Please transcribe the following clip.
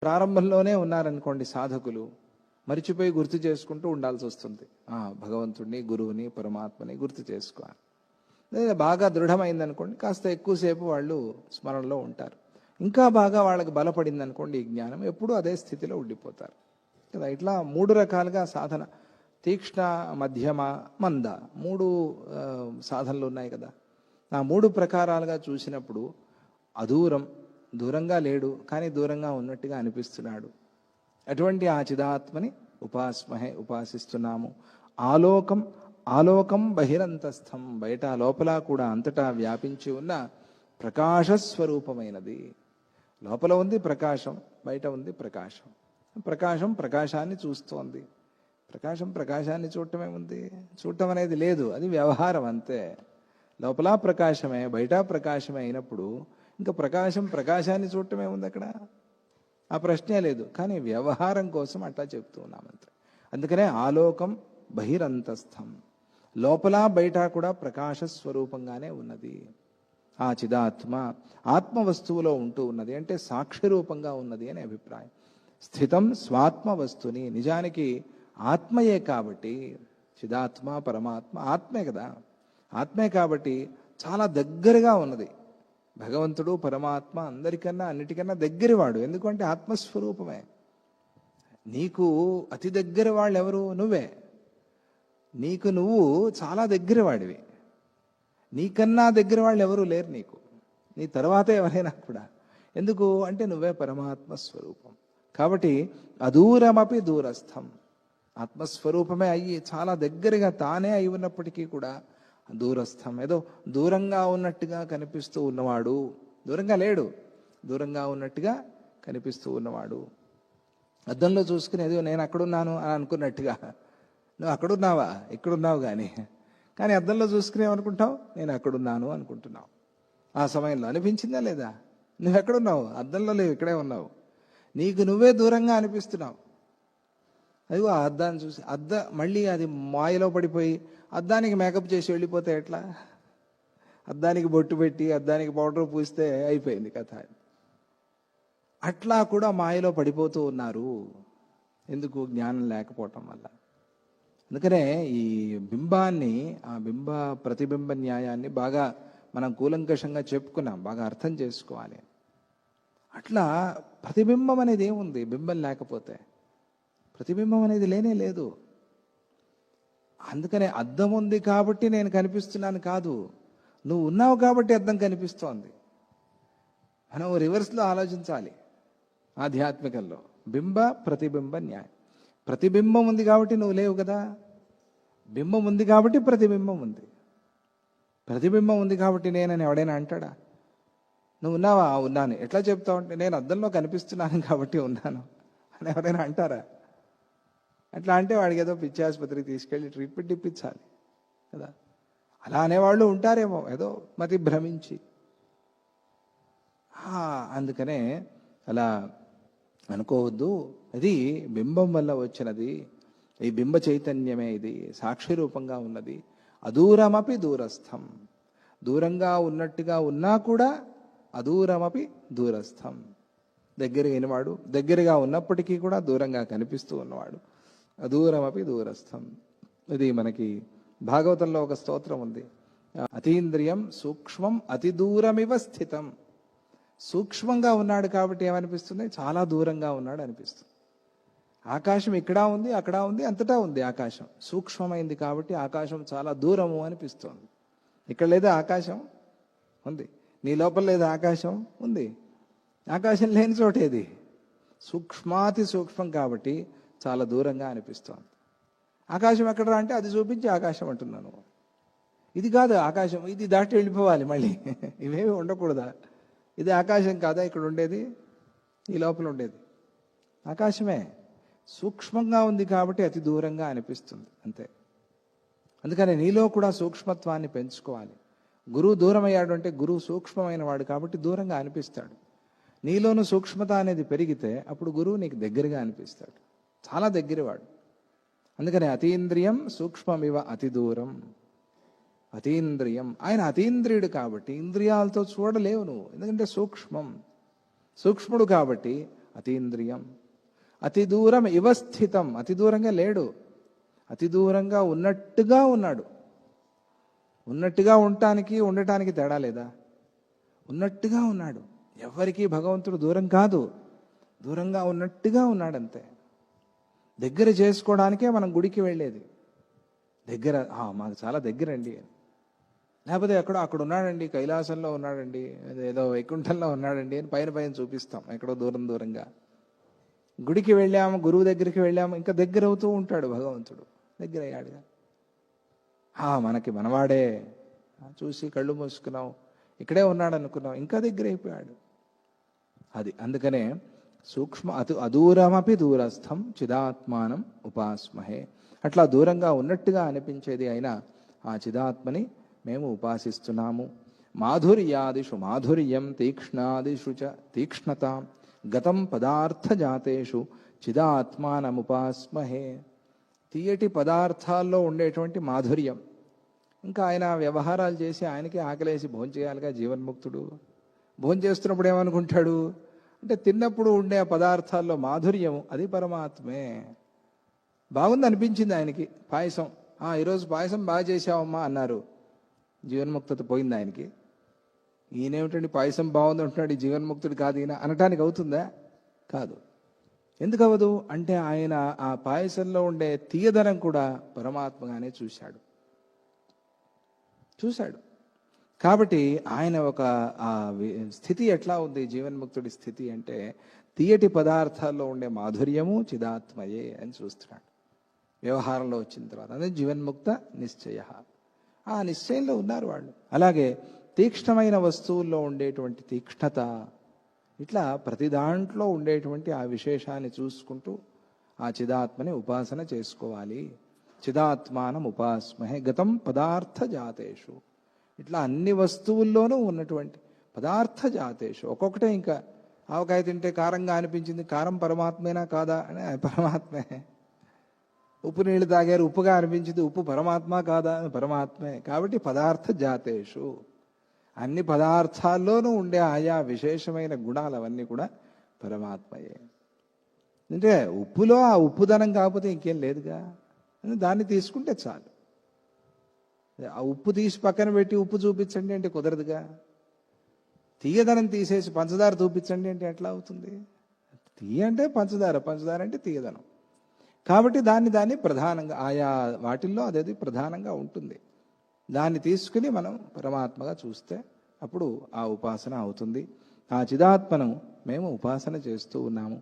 ప్రారంభంలోనే ఉన్నారనుకోండి సాధకులు, మరిచిపోయి గుర్తు చేసుకుంటూ ఉండాల్సి వస్తుంది. భగవంతుడిని, గురువుని, పరమాత్మని గుర్తు చేసుకోవాలి. లేదా బాగా దృఢమైందనుకోండి, కాస్త ఎక్కువసేపు వాళ్ళు స్మరణలో ఉంటారు. ఇంకా బాగా వాళ్ళకి బలపడింది అనుకోండి ఈ జ్ఞానం, ఎప్పుడూ అదే స్థితిలో ఉండిపోతారు కదా. ఇట్లా 3 రకాలుగా సాధన, తీక్ష్ణ, మధ్యమ, మంద, 3 సాధనలు ఉన్నాయి కదా. ఆ 3 ప్రకారాలుగా చూసినప్పుడు అదూరం, దూరంగా లేడు కానీ దూరంగా ఉన్నట్టుగా అనిపిస్తున్నాడు. అటువంటి ఆ చిదాత్మని ఉపాసిస్తున్నాము. ఆలోకం, ఆలోకం బహిరంతస్థం, బయట లోపల కూడా అంతటా వ్యాపించి ఉన్న ప్రకాశస్వరూపమైనది. లోపల ఉంది ప్రకాశం, బయట ఉంది ప్రకాశం. ప్రకాశం ప్రకాశాన్ని చూస్తోంది. ప్రకాశం ప్రకాశాన్ని చూడటమే ఉంది, చూడటం అనేది లేదు, అది వ్యవహారం అంతే. లోపల ప్రకాశమే, బయట ప్రకాశమే అయినప్పుడు ఇంకా ప్రకాశం ప్రకాశాన్ని చూడటమే ఉంది అక్కడ, ఆ ప్రశ్నే లేదు. కానీ వ్యవహారం కోసం అట్లా చెప్తూ ఉన్నామంతే. అందుకనే ఆలోకం బహిరంతస్థం, లోపల బయట కూడా ప్రకాశ స్వరూపంగానే ఉన్నది. ఆ చిదాత్మ ఆత్మ వస్తువులో ఉంటూ ఉన్నది అంటే సాక్షి రూపంగా ఉన్నది అనే అభిప్రాయం. స్థితం స్వాత్మ వస్తుని, నిజానికి ఆత్మయే కాబట్టి, చిదాత్మ పరమాత్మ ఆత్మే కదా, ఆత్మే కాబట్టి చాలా దగ్గరగా ఉన్నది. భగవంతుడు పరమాత్మ అందరికన్నా అన్నిటికన్నా దగ్గరవాడు, ఎందుకంటే ఆత్మస్వరూపమే. నీకు అతి దగ్గర వాళ్ళు ఎవరు? నువ్వే. నీకు నువ్వు చాలా దగ్గరవాడివి. నీకన్నా దగ్గర వాళ్ళు ఎవరు లేరు నీకు, నీ తర్వాత ఎవరైనా కూడా. ఎందుకు అంటే నువ్వే పరమాత్మ స్వరూపం కాబట్టి అదూరమపి దూరస్థం, ఆత్మస్వరూపమే అయ్యి చాలా దగ్గరగా తానే అయి ఉన్నప్పటికీ కూడా దూరస్థం, ఏదో దూరంగా ఉన్నట్టుగా కనిపిస్తూ ఉన్నవాడు. దూరంగా లేడు, దూరంగా ఉన్నట్టుగా కనిపిస్తూ ఉన్నవాడు. అద్దంలో చూసుకుని ఏదో నేను అక్కడున్నాను అని అనుకున్నట్టుగా, నువ్వు అక్కడున్నావా? ఇక్కడున్నావు కానీ అద్దంలో చూసుకుని ఏమనుకుంటావు? నేను అక్కడున్నాను అనుకుంటున్నావు. ఆ సమయంలో అనిపించిందా లేదా? నువ్వు ఎక్కడున్నావు? అద్దంలో లేవు, ఇక్కడే ఉన్నావు. నీకు నువ్వే దూరంగా అనిపిస్తున్నావు. అదిగో ఆ అద్దాన్ని చూసి మళ్ళీ అది మాయలో పడిపోయి అద్దానికి మేకప్ చేసి వెళ్ళిపోతే ఎట్లా? అద్దానికి బొట్టు పెట్టి అద్దానికి పౌడర్ పూస్తే అయిపోయింది కథ. అట్లా కూడా మాయలో పడిపోతూ ఉన్నారు. ఎందుకు? జ్ఞానం లేకపోవటం వల్ల. అందుకనే ఈ బింబాన్ని, ఆ ప్రతిబింబ న్యాయాన్ని బాగా మనం కూలంకషంగా చెప్పుకున్నాం, బాగా అర్థం చేసుకోవాలి. అట్లా ప్రతిబింబం అనేది ఏముంది బింబం లేకపోతే? ప్రతిబింబం అనేది లేనే లేదు. అందుకనే అద్దం ఉంది కాబట్టి నేను కనిపిస్తున్నాను కాదు, నువ్వు ఉన్నావు కాబట్టి అద్దం కనిపిస్తోంది. మనం రివర్స్లో ఆలోచించాలి. ఆధ్యాత్మికంలో బింబ ప్రతిబింబ న్యాయం. ప్రతిబింబం ఉంది కాబట్టి నువ్వు లేవు కదా, బింబం ఉంది కాబట్టి ప్రతిబింబం ఉంది. ప్రతిబింబం ఉంది కాబట్టి నేనని ఎవడైనా అంటాడా? నువ్వు ఉన్నావా? ఉన్నాను. ఎట్లా చెప్తావు అంటే నేను అద్దంలో కనిపిస్తున్నాను కాబట్టి ఉన్నాను అని ఎవరైనా అంటారా? అట్లా అంటే వాడికి ఏదో పిచ్చి ఆసుపత్రికి తీసుకెళ్ళి ట్రీట్మెంట్ ఇప్పించాలి కదా. అలా అనేవాళ్ళు ఉంటారేమో, ఏదో మతి భ్రమించి. అందుకనే అలా అనుకోవద్దు. ఇది బింబం వల్ల వచ్చినది, ఈ బింబ చైతన్యమే, ఇది సాక్షి రూపంగా ఉన్నది. అదూరమపి దూరస్థం, దూరంగా ఉన్నట్టుగా ఉన్నా కూడా అదూరమపి దూరస్థం, దగ్గరైనవాడు, దగ్గరగా ఉన్నప్పటికీ కూడా దూరంగా కనిపిస్తూ ఉన్నవాడు. అదూరమపి దూరస్థం. ఇది మనకి భాగవతంలో ఒక స్తోత్రం ఉంది. అతీంద్రియం సూక్ష్మం అతి దూరమివ స్థితం. సూక్ష్మంగా ఉన్నాడు కాబట్టి ఏమనిపిస్తుంది? చాలా దూరంగా ఉన్నాడు అనిపిస్తుంది. ఆకాశం ఇక్కడ ఉంది, అక్కడ ఉంది, అంతటా ఉంది ఆకాశం. సూక్ష్మమైంది కాబట్టి ఆకాశం చాలా దూరము అనిపిస్తుంది. ఇక్కడ లేదా ఆకాశం? ఉంది. నీ లోపల లేదా ఆకాశం? ఉంది. ఆకాశం లేని చోటేది? సూక్ష్మాతి సూక్ష్మం కాబట్టి చాలా దూరంగా అనిపిస్తోంది. ఆకాశం ఎక్కడరా అంటే అది చూపించి ఆకాశం అంటున్నాను. ఇది కాదు ఆకాశం, ఇది దాటి వెళ్ళిపోవాలి మళ్ళీ. ఇవేమి ఉండకూడదా? ఇది ఆకాశం కాదా ఇక్కడ ఉండేది? ఈ లోపల ఉండేది ఆకాశమే. సూక్ష్మంగా ఉంది కాబట్టి అతి దూరంగా అనిపిస్తుంది అంతే. అందుకని నీలో కూడా సూక్ష్మత్వాన్ని పెంచుకోవాలి. గురువు దూరం అయ్యాడు అంటే గురువు సూక్ష్మమైన వాడు కాబట్టి దూరంగా అనిపిస్తాడు. నీలోనూ సూక్ష్మత అనేది పెరిగితే అప్పుడు గురువు నీకు దగ్గరగా అనిపిస్తాడు, చాలా దగ్గరవాడు. అందుకని అతీంద్రియం సూక్ష్మమివ అతి దూరం. అతీంద్రియం, ఆయన అతీంద్రియుడు కాబట్టి ఇంద్రియాలతో చూడలేవు నువ్వు, ఎందుకంటే సూక్ష్మం. సూక్ష్ముడు కాబట్టి అతీంద్రియం. అతి దూరం ఇవ స్థితం, అతి దూరంగా లేడు, అతి దూరంగా ఉన్నట్టుగా ఉన్నాడు. ఉన్నట్టుగా ఉండటానికి తేడా లేదా? ఉన్నట్టుగా ఉన్నాడు. ఎవరికీ భగవంతుడు దూరం కాదు, దూరంగా ఉన్నట్టుగా ఉన్నాడంతే. దగ్గర చేసుకోవడానికే మనం గుడికి వెళ్ళేది. దగ్గర మాకు చాలా దగ్గరండి, లేకపోతే అక్కడ ఉన్నాడండి, కైలాసంలో ఉన్నాడండి, ఏదో వైకుంఠంలో ఉన్నాడండి అని పైన చూపిస్తాం, ఎక్కడో దూరంగా. గుడికి వెళ్ళాము, గురువు దగ్గరికి వెళ్ళాము, ఇంకా దగ్గర అవుతూ ఉంటాడు భగవంతుడు. దగ్గర అయ్యాడుగా. మనకి మనవాడే, చూసి కళ్ళు మూసుకున్నాం, ఇక్కడే ఉన్నాడు అనుకున్నాం, ఇంకా దగ్గర అయిపోయాడు. అది అందుకనే సూక్ష్మ అదూరమపి దూరస్థం చిదాత్మానం ఉపాస్మహే. అట్లా దూరంగా ఉన్నట్టుగా అనిపించేది అయినా ఆ చిదాత్మని మేము ఉపాసిస్తున్నాము. మాధుర్యాదిషు మాధుర్యం, తీక్ష్ణాదిషు చ తీక్ష్ణతాం, గతం పదార్థ జాతేషు చిదాత్మానముపాస్మహే. తీయటి పదార్థాల్లో ఉండేటువంటి మాధుర్యం. ఇంకా ఆయన వ్యవహారాలు చేసి ఆయనకి ఆకలేసి భోంచేయాలిగా జీవన్ముక్తుడు. భోంచేస్తున్నప్పుడు ఏమనుకుంటాడు అంటే, తిన్నప్పుడు ఉండే పదార్థాల్లో మాధుర్యం అది పరమాత్మే. బాగుంది అనిపించింది ఆయనకి పాయసం. ఈరోజు పాయసం బాగా చేసావమ్మా అన్నారు. జీవన్ముక్తత పోయింది ఆయనకి. ఈయనేమిటండి పాయసం బాగుంది అంటున్నాడు, ఈ జీవన్ముక్తుడు కాదు ఈయన అనటానికి అవుతుందా? కాదు. ఎందుకు అవ్వదు అంటే, ఆయన ఆ పాయసంలో ఉండే తీయదనం కూడా పరమాత్మగానే చూశాడు. కాబట్టి ఆయన ఒక స్థితి ఎట్లా ఉంది జీవన్ముక్తుడి స్థితి అంటే, తీయటి పదార్థాల్లో ఉండే మాధుర్యము చిదాత్మయే అని చూస్తున్నాడు వ్యవహారంలో వచ్చిన తర్వాత. అదే జీవన్ముక్త నిశ్చయ. ఆ నిశ్చయంలో ఉన్నారు వాళ్ళు. అలాగే తీక్ష్ణమైన వస్తువుల్లో ఉండేటువంటి తీక్ష్ణత, ఇట్లా ప్రతి దాంట్లో ఉండేటువంటి ఆ విశేషాన్ని చూసుకుంటూ ఆ చిదాత్మని ఉపాసన చేసుకోవాలి. చిదాత్మానం ఉపాస్మహే గతం పదార్థ జాతేషు. ఇట్లా అన్ని వస్తువుల్లోనూ ఉన్నటువంటి పదార్థ జాతేషు. ఒక్కొక్కటే. ఇంకా ఆవకాయ తింటే కారంగా అనిపించింది, కారం పరమాత్మేనా కాదా అని, పరమాత్మే. ఉప్పు నీళ్ళు తాగారు, ఉప్పుగా అనిపించింది, ఉప్పు పరమాత్మ కాదా అని, పరమాత్మే. కాబట్టి పదార్థ జాతేషు, అన్ని పదార్థాల్లోనూ ఉండే ఆయా విశేషమైన గుణాలు అవన్నీ కూడా పరమాత్మయే. అంటే ఉప్పులో ఆ ఉప్పుదనం కాకపోతే ఇంకేం లేదుగా, దాన్ని తీసుకుంటే చాలు. ఆ ఉప్పు తీసి పక్కన పెట్టి ఉప్పు చూపించండి అంటే కుదరదుగా. తీయదనం తీసేసి పంచదార చూపించండి అంటే ఎట్లా అవుతుంది? తీయ అంటే పంచదార, పంచదార అంటే తీయదనం. కాబట్టి దాన్ని ప్రధానంగా ఆయా వాటిల్లో అదేది ప్రధానంగా ఉంటుంది. దాన్ని తీసుకుని మనం పరమాత్మగా చూస్తే అప్పుడు ఆ ఉపాసన అవుతుంది. ఆ చిదాత్మను మేము ఉపాసన చేస్తూ ఉన్నాము.